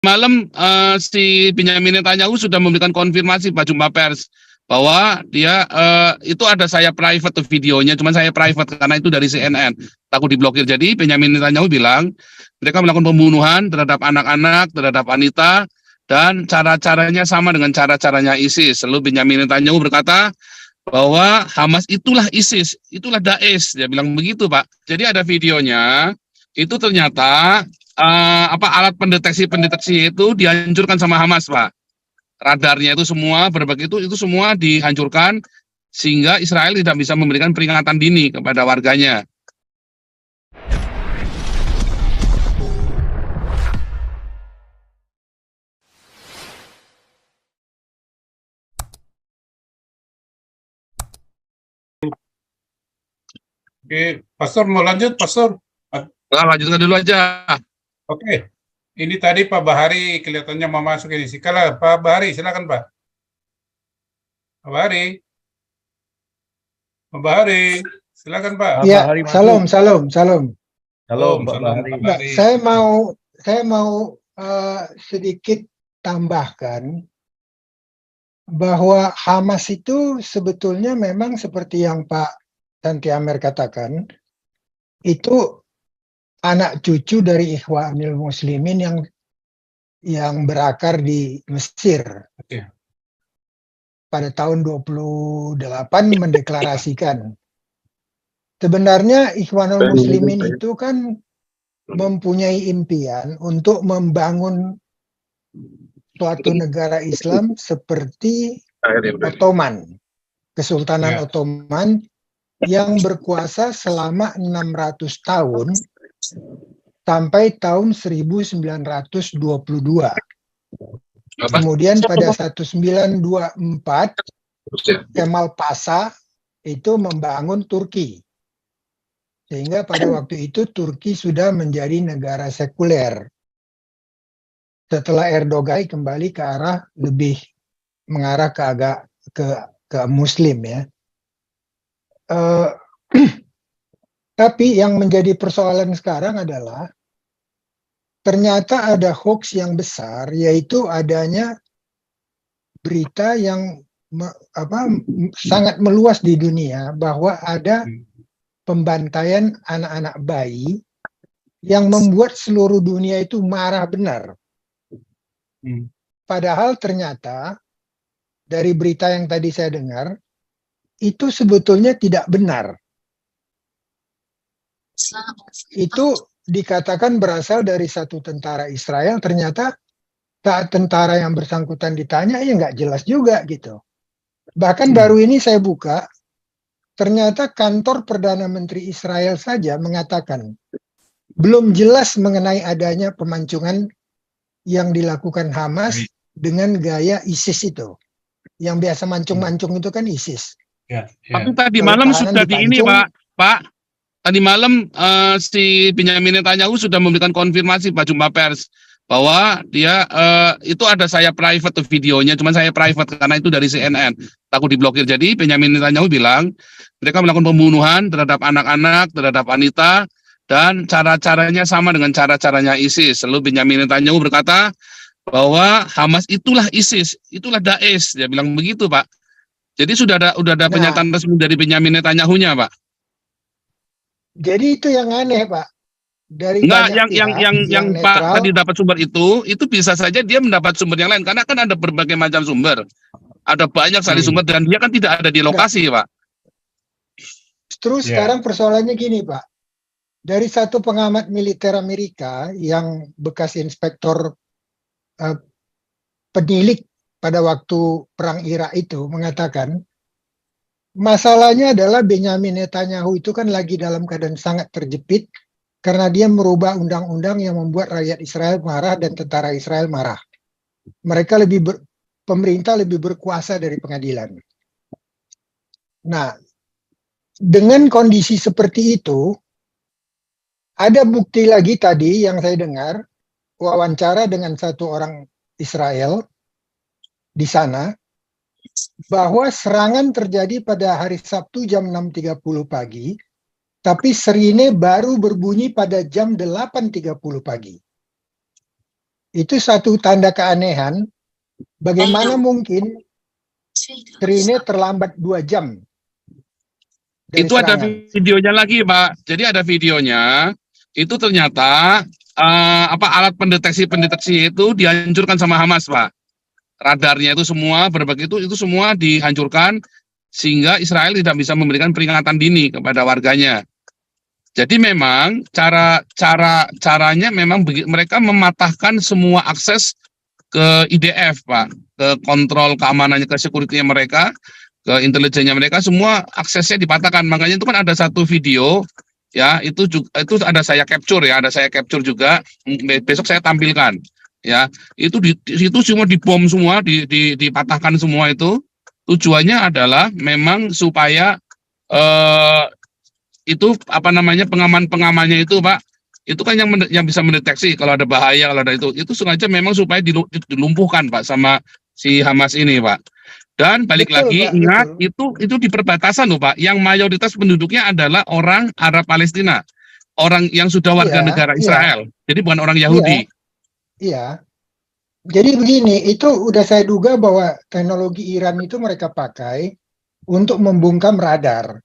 Malam si Benyamin Netanyahu sudah memberikan konfirmasi Pak jumpa pers bahwa dia itu ada saya private tuh videonya, cuman saya private karena itu dari CNN, takut diblokir. Jadi Benyamin Netanyahu bilang mereka melakukan pembunuhan terhadap anak-anak, terhadap wanita, dan cara-caranya sama dengan cara-caranya ISIS. Lalu Benyamin Netanyahu berkata bahwa Hamas itulah ISIS, itulah Daesh, dia bilang begitu Pak. Jadi ada videonya, itu ternyata alat pendeteksi itu dihancurkan sama Hamas Pak. Radarnya itu semua berbagai itu semua dihancurkan sehingga Israel tidak bisa memberikan peringatan dini kepada warganya. Oke, Pastor mau lanjut, Pastor? Nah, lanjutkan dulu aja. Oke, ini tadi Pak Bahari kelihatannya mau masuk ini. Sikala, Pak Bahari, silakan Pak. Pak Bahari. Pak Bahari, silakan Pak. Ya, salam. Salam, Pak salam, Bahari. Pak Bahari. Saya mau sedikit tambahkan bahwa Hamas itu sebetulnya memang seperti yang Pak Santi Amer katakan, itu anak cucu dari Ikhwanul Muslimin yang berakar di Mesir. Oke. Pada tahun 28 mendeklarasikan. Sebenarnya Ikhwanul Muslimin itu kan mempunyai impian untuk membangun suatu negara Islam seperti Ottoman, Kesultanan Ottoman yang berkuasa selama 600 tahun sampai tahun 1922. Kemudian pada 1924 Kemal Pasha itu membangun Turki. Sehingga pada waktu itu Turki sudah menjadi negara sekuler. Setelah Erdogan kembali ke arah lebih mengarah ke Muslim ya. Tapi yang menjadi persoalan sekarang adalah ternyata ada hoax yang besar, yaitu adanya berita yang sangat meluas di dunia bahwa ada pembantaian anak-anak bayi yang membuat seluruh dunia itu marah benar. Padahal ternyata dari berita yang tadi saya dengar, itu sebetulnya tidak benar. Itu dikatakan berasal dari satu tentara Israel, ternyata saat tentara yang bersangkutan ditanya, ya nggak jelas juga gitu. Bahkan baru ini saya buka, ternyata kantor Perdana Menteri Israel saja mengatakan, belum jelas mengenai adanya pemancungan yang dilakukan Hamas dengan gaya ISIS itu. Yang biasa mancung-mancung itu kan ISIS. Tapi tadi malam sudah di ini Pak. Tadi malam si Benyamin Netanyahu sudah memberikan konfirmasi Pak jumpa pers bahwa dia itu ada saya private tuh videonya, cuman saya private karena itu dari CNN, takut diblokir. Jadi Benyamin Netanyahu bilang mereka melakukan pembunuhan terhadap anak-anak, terhadap wanita, dan cara-caranya sama dengan cara-caranya ISIS. Lalu Benyamin Netanyahu berkata bahwa Hamas itulah ISIS, itulah Daesh, dia bilang begitu Pak. Jadi sudah ada pernyataan resmi dari Benyamin Netanyahu-nya, Pak. Jadi itu yang aneh, Pak. Dari Enggak, yang Pak tadi dapat sumber itu bisa saja dia mendapat sumber yang lain, karena kan ada berbagai macam sumber. Ada banyak sekali sumber dan dia kan tidak ada di lokasi, Pak. Terus sekarang persoalannya gini, Pak. Dari satu pengamat militer Amerika yang bekas inspektor penilik pada waktu perang Irak itu mengatakan, masalahnya adalah Benyamin Netanyahu itu kan lagi dalam keadaan sangat terjepit karena dia merubah undang-undang yang membuat rakyat Israel marah dan tentara Israel marah. Mereka pemerintah lebih berkuasa dari pengadilan. Nah, dengan kondisi seperti itu, ada bukti lagi tadi yang saya dengar, wawancara dengan satu orang Israel di sana, bahwa serangan terjadi pada hari Sabtu jam 6.30 pagi, tapi sirine baru berbunyi pada jam 8.30 pagi. Itu satu tanda keanehan. Bagaimana mungkin Trine terlambat 2 jam dari Itu ada serangan? videonya lagi, Pak. Jadi ada videonya. Itu ternyata alat pendeteksi itu dihancurkan sama Hamas, Pak. Radarnya itu semua berbagai itu semua dihancurkan sehingga Israel tidak bisa memberikan peringatan dini kepada warganya. Jadi memang caranya memang mereka mematahkan semua akses ke IDF, Pak, ke kontrol keamanannya, ke security-nya mereka, ke intelijennya mereka, semua aksesnya dipatahkan. Makanya itu kan ada satu video, ya, itu ada saya capture juga. Besok saya tampilkan, ya. Itu semua dibom semua, dipatahkan semua itu. Tujuannya adalah memang supaya itu pengamannya itu, Pak, itu kan yang bisa mendeteksi kalau ada bahaya, kalau ada itu sengaja memang supaya dilumpuhkan, Pak, sama si Hamas ini, Pak. Dan balik Betul, lagi, Pak, ingat betul. itu di perbatasan loh, Pak, yang mayoritas penduduknya adalah orang Arab Palestina, orang yang sudah warga Iya, negara iya, Israel, jadi bukan orang iya, Yahudi. iya. Jadi begini, itu udah saya duga bahwa teknologi Iran itu mereka pakai untuk membungkam radar.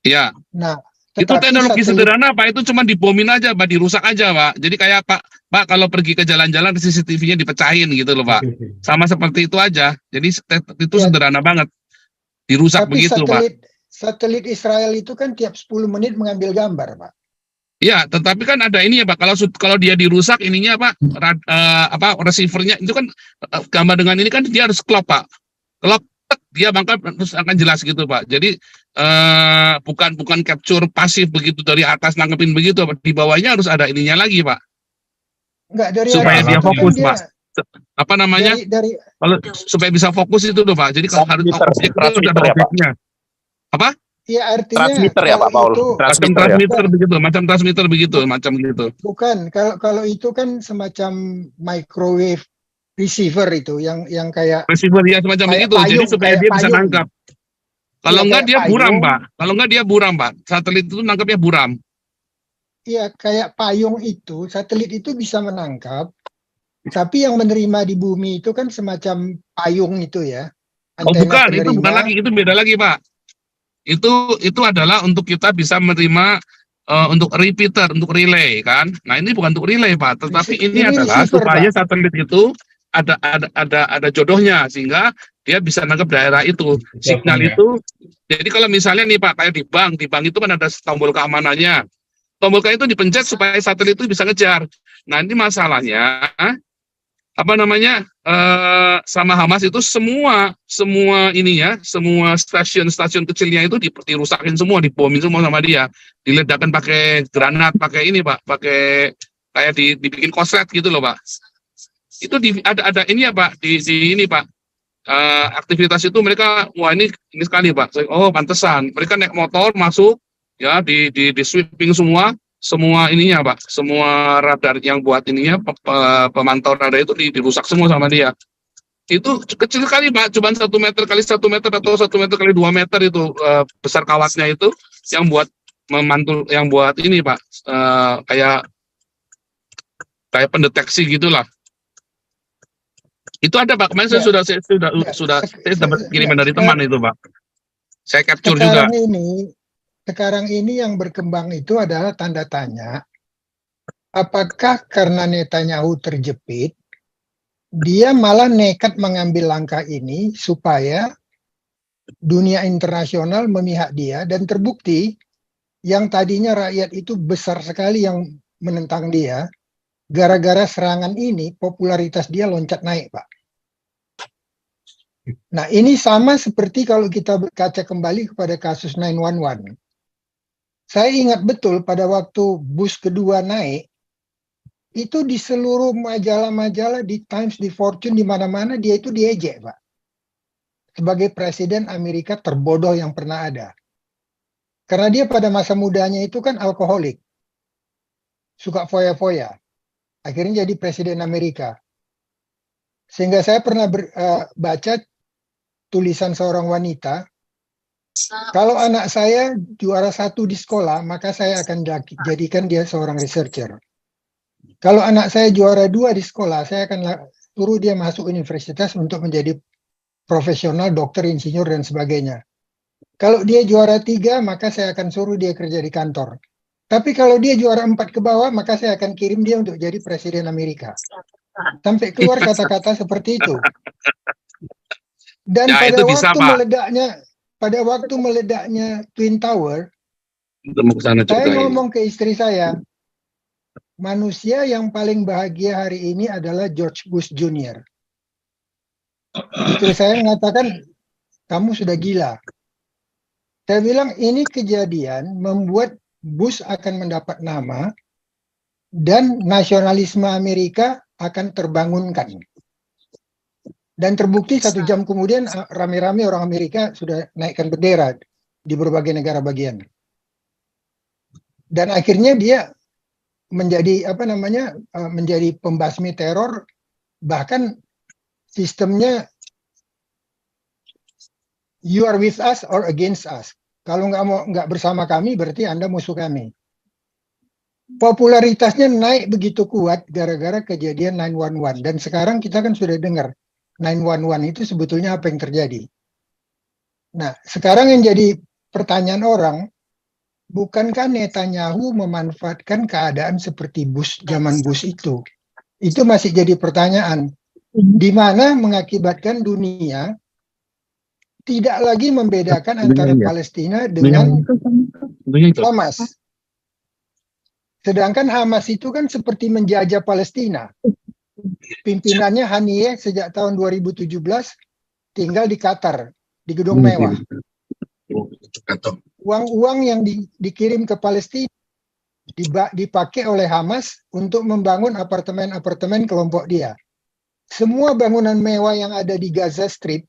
Ya, Nah, itu tetapi teknologi satelit, sederhana, Pak, itu cuma dibomin aja, Pak, dirusak aja, Pak. Jadi kayak Pak kalau pergi ke jalan-jalan CCTV-nya dipecahin gitu loh, Pak. Sama seperti itu aja. Jadi itu ya, sederhana banget. Dirusak tapi begitu, Pak. satelit Israel itu kan tiap 10 menit mengambil gambar, Pak. Ya, tetapi kan ada ini ya, Pak. Kalau dia dirusak ininya, Pak, receiver-nya itu kan gambar dengan ini kan dia harus klop, Pak. Klop dia maka terus akan jelas gitu, Pak. Jadi bukan capture pasif begitu dari atas nangkepin begitu, Pak. Di bawahnya harus ada ininya lagi, Pak. Enggak, dari Supaya atas dia itu kan fokus, dia Pak. Apa namanya? dari Kalau supaya bisa fokus itu tuh, Pak. Jadi kalau harus objek itu udah ada transmitter ya, Pak? objeknya. Apa? ya artinya Transmitter ya, Pak Paul? itu Macam transmitter begitu, macam gitu. bukan kalau itu kan semacam microwave receiver itu yang kayak Receiver ya semacam kayak itu. Jadi payung, supaya kayak dia bisa payung. nangkap. Kalau Iya, enggak kayak dia buram, payung. Pak. Kalau enggak dia buram, Pak. Satelit itu nangkapnya buram. Iya, kayak payung itu, satelit itu bisa menangkap, tapi yang menerima di bumi itu kan semacam payung itu ya, Oh antena bukan, itu bukan penerima. lagi, itu beda lagi, Pak. Itu adalah untuk kita bisa menerima untuk repeater, untuk relay kan. Nah, ini bukan untuk relay, Pak, tetapi ini adalah receiver, supaya Pak. satelit itu ada jodohnya sehingga dia bisa nangkap daerah itu. Signal itu. Jadi kalau misalnya nih, Pak, kayak di bank itu kan ada tombol keamanannya. Tombol itu dipencet supaya satelit itu bisa ngejar. Nah, ini masalahnya sama Hamas itu semua ininya, semua stasiun kecilnya itu dirusakin semua, dibomin semua sama dia, diledakkan pakai granat, pakai ini, Pak, pakai kayak dibikin konslet gitu loh, Pak. Itu ada ini ya, Pak, di ini, Pak. Aktivitas itu mereka, wah ini sekali, Pak. Oh, pantesan. Mereka naik motor masuk, ya di sweeping semua ininya, Pak, semua radar yang buat ininya pemantau radar itu dirusak semua sama dia. Itu kecil sekali, Pak, cuma 1 meter kali 1 meter atau 1 meter kali 2 meter itu besar kawatnya itu yang buat memantul, yang buat ini, Pak, kayak pendeteksi gitulah. Itu ada, Pak, kemarin saya dapat kiriman dari teman itu, Pak. Saya capture juga. Sekarang ini yang berkembang itu adalah tanda tanya, apakah karena Netanyahu terjepit, dia malah nekat mengambil langkah ini supaya dunia internasional memihak dia, dan terbukti yang tadinya rakyat itu besar sekali yang menentang dia, gara-gara serangan ini popularitas dia loncat naik, Pak. Nah, ini sama seperti kalau kita berkaca kembali kepada kasus 911. Saya ingat betul pada waktu Bush kedua naik, itu di seluruh majalah-majalah, di Times, di Fortune, di mana-mana dia itu diejek, Pak. Sebagai presiden Amerika terbodoh yang pernah ada. Karena dia pada masa mudanya itu kan alkoholik. Suka foya-foya. Akhirnya jadi presiden Amerika. Sehingga saya pernah baca tulisan seorang wanita, kalau anak saya juara 1 di sekolah, maka saya akan jadikan dia seorang researcher. Kalau anak saya juara 2 di sekolah, saya akan suruh dia masuk universitas untuk menjadi profesional, dokter, insinyur, dan sebagainya. Kalau dia juara 3, maka saya akan suruh dia kerja di kantor. Tapi kalau dia juara 4 ke bawah, maka saya akan kirim dia untuk jadi presiden Amerika. Sampai keluar kata-kata seperti itu. Dan Ya, pada itu bisa, waktu Pak. meledaknya Twin Tower, Ketemu ke sana saya juga ini. ngomong ke istri saya, manusia yang paling bahagia hari ini adalah George Bush Jr. Istri saya mengatakan, kamu sudah gila. Saya bilang, ini kejadian membuat Bush akan mendapat nama dan nasionalisme Amerika akan terbangunkan. Dan terbukti 1 jam kemudian rame-rame orang Amerika sudah naikkan bendera di berbagai negara bagian. Dan akhirnya dia menjadi menjadi pembasmi teror, bahkan sistemnya you are with us or against us. Kalau nggak bersama kami berarti Anda musuh kami. Popularitasnya naik begitu kuat gara-gara kejadian 911, dan sekarang kita kan sudah dengar 911 itu sebetulnya apa yang terjadi. Nah, sekarang yang jadi pertanyaan orang, bukankah Netanyahu memanfaatkan keadaan seperti Bush, zaman Bush itu? Itu masih jadi pertanyaan, di mana mengakibatkan dunia tidak lagi membedakan antara Palestina dengan Hamas. Sedangkan Hamas itu kan seperti menjajah Palestina. Pimpinannya Haniyeh sejak tahun 2017 tinggal di Qatar, di gedung mewah. Uang-uang yang dikirim ke Palestina dipakai oleh Hamas untuk membangun apartemen-apartemen kelompok dia. Semua bangunan mewah yang ada di Gaza Strip,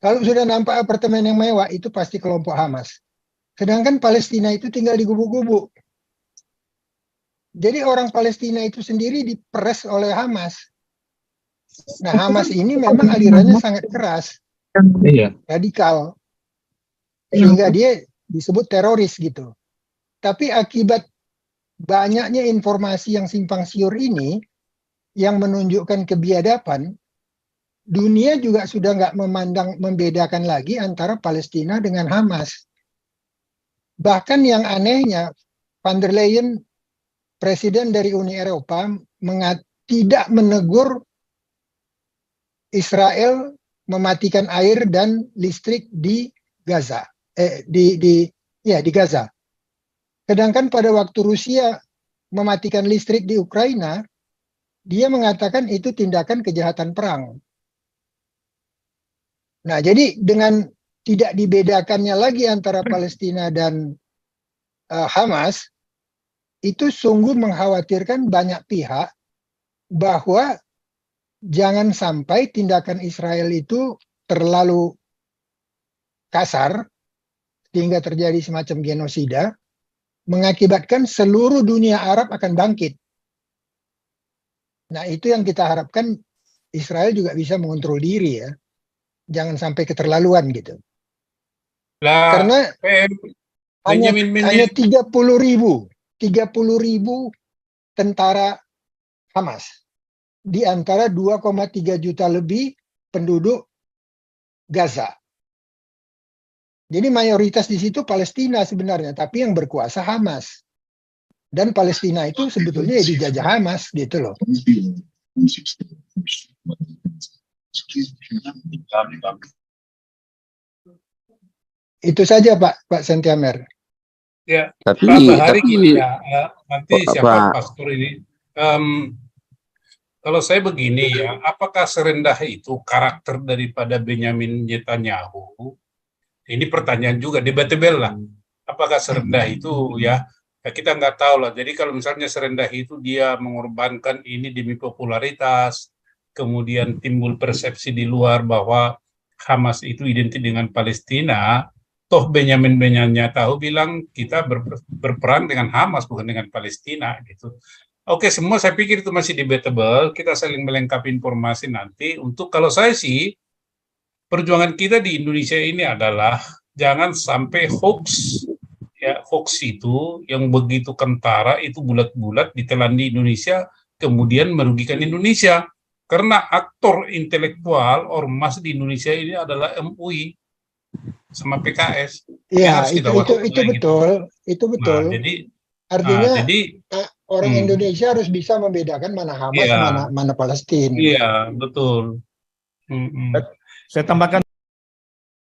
kalau sudah nampak apartemen yang mewah, itu pasti kelompok Hamas. Sedangkan Palestina itu tinggal di gubuk-gubuk. Jadi orang Palestina itu sendiri diperes oleh Hamas. Nah, Hamas ini memang alirannya sangat keras, radikal, sehingga dia disebut teroris gitu. Tapi akibat banyaknya informasi yang simpang siur ini, yang menunjukkan kebiadaban, dunia juga sudah nggak membedakan lagi antara Palestina dengan Hamas. Bahkan yang anehnya, Van der Leyen, presiden dari Uni Eropa, tidak menegur Israel mematikan air dan listrik di Gaza, di Gaza. Sedangkan pada waktu Rusia mematikan listrik di Ukraina, dia mengatakan itu tindakan kejahatan perang. Nah, jadi dengan tidak dibedakannya lagi antara Palestina dan Hamas, itu sungguh mengkhawatirkan banyak pihak bahwa jangan sampai tindakan Israel itu terlalu kasar sehingga terjadi semacam genosida, mengakibatkan seluruh dunia Arab akan bangkit. Nah, itu yang kita harapkan Israel juga bisa mengontrol diri ya. Jangan sampai keterlaluan gitu. Karena hanya 30.000 tentara Hamas di antara 2,3 juta lebih penduduk Gaza. Jadi mayoritas di situ Palestina sebenarnya, tapi yang berkuasa Hamas. Dan Palestina itu sebetulnya dijajah Hamas gitu loh. Itu saja Pak Sentiamer. Ya, Tapi gini ya, nanti siapa pastor ini? Kalau saya begini ya, apakah serendah itu karakter daripada Benyamin Netanyahu? Ini pertanyaan juga, debatable lah. Apakah serendah itu ya? Kita nggak tahu lah. Jadi kalau misalnya serendah itu dia mengorbankan ini demi popularitas, kemudian timbul persepsi di luar bahwa Hamas itu identik dengan Palestina, toh Benyamin Netanyahu bilang kita berperang dengan Hamas bukan dengan Palestina gitu. Oke, semua saya pikir itu masih debatable. Kita saling melengkapi informasi nanti. Untuk kalau saya sih, perjuangan kita di Indonesia ini adalah jangan sampai hoax, ya hoax itu yang begitu kentara itu bulat-bulat ditelan di Indonesia kemudian merugikan Indonesia. Karena aktor intelektual ormas di Indonesia ini adalah MUI sama PKS. Iya, Harus kita itu waspadai gitu. betul, itu betul. Nah, Artinya jadi orang Hmm. Indonesia harus bisa membedakan mana Hamas, Iya. mana Palestina. Iya, betul. Mm-mm. Saya tambahkan